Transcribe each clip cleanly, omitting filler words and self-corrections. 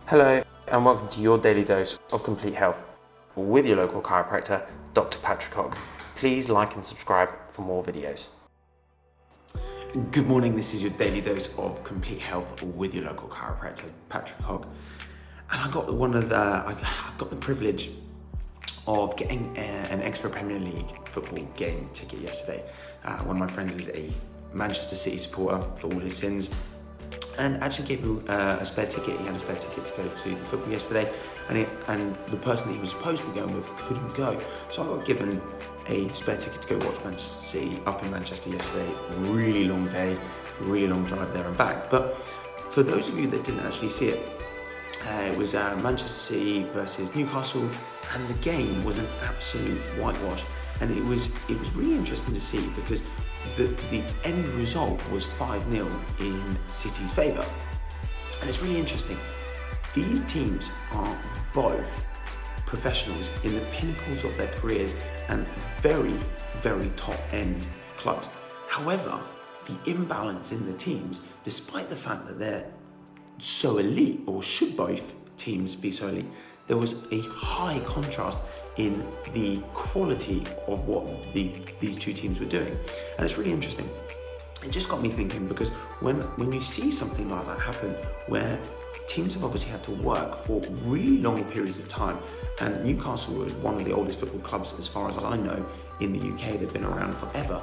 Hello and welcome to your daily dose of complete health with your local chiropractor, Dr. Patrick Hogg. Please like and subscribe for more videos. Good morning, this is your daily dose of complete health with your local chiropractor, Patrick Hogg. And I got the privilege of getting an extra Premier League football game ticket yesterday. One of my friends is a Manchester City supporter for all his sins, and actually gave me a spare ticket. He had a spare ticket to go to the football yesterday, and the person that he was supposed to be going with couldn't go. So I got given a spare ticket to go watch Manchester City up in Manchester yesterday. Really long day, really long drive there and back. But for those of you that didn't actually see it, it was Manchester City versus Newcastle, and the game was an absolute whitewash. And it was really interesting to see because the end result was 5-0 in City's favour. And it's really interesting. These teams are both professionals in the pinnacles of their careers and very, very top-end clubs. However, the imbalance in the teams, despite the fact that they're so elite, or should both teams be so elite, there was a high contrast in the quality of what these two teams were doing. And it's really interesting. It just got me thinking, because when you see something like that happen, where teams have obviously had to work for really long periods of time, and Newcastle was one of the oldest football clubs, as far as I know, in the UK. They've been around forever.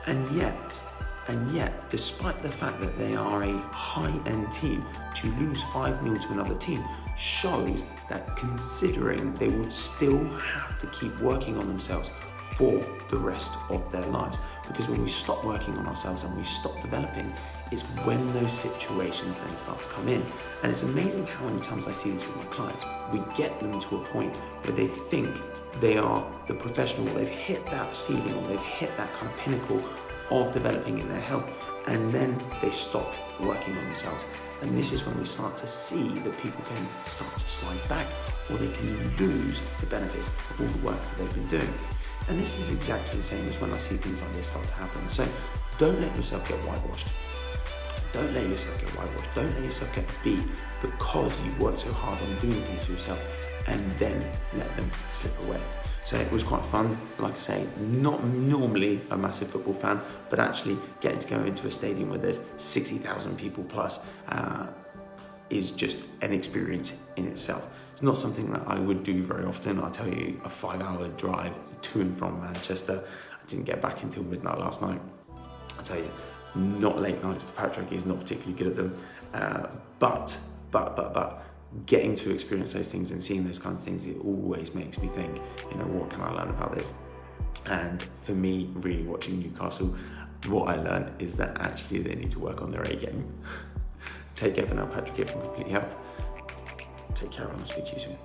And yet, despite the fact that they are a high-end team, to lose 5-0 to another team shows that, considering they would still have to keep working on themselves for the rest of their lives. Because when we stop working on ourselves and we stop developing, is when those situations then start to come in. And it's amazing how many times I see this with my clients. We get them to a point where they think they are the professional, they've hit that ceiling, or they've hit that kind of pinnacle of developing in their health, and then they stop working on themselves. And this is when we start to see that people can start to slide back, or they can lose the benefits of all the work that they've been doing. And this is exactly the same as when I see things like this start to happen. So don't let yourself get whitewashed. Don't let yourself get whitewashed. Don't let yourself get beat because you've worked so hard on doing things for yourself, and then let them slip away. So it was quite fun. Like I say, not normally a massive football fan, but actually getting to go into a stadium where there's 60,000 people plus is just an experience in itself. It's not something that I would do very often. I'll tell you, a 5-hour drive to and from Manchester. I didn't get back until midnight last night. I'll tell you, not late nights for Patrick. He's not particularly good at them. But getting to experience those things and seeing those kinds of things, it always makes me think, what can I learn about this? And for me, really watching Newcastle, what I learned is that actually they need to work on their A game. Take care for now, Patrick here from Complete Health. Take care, and I'll speak to you soon.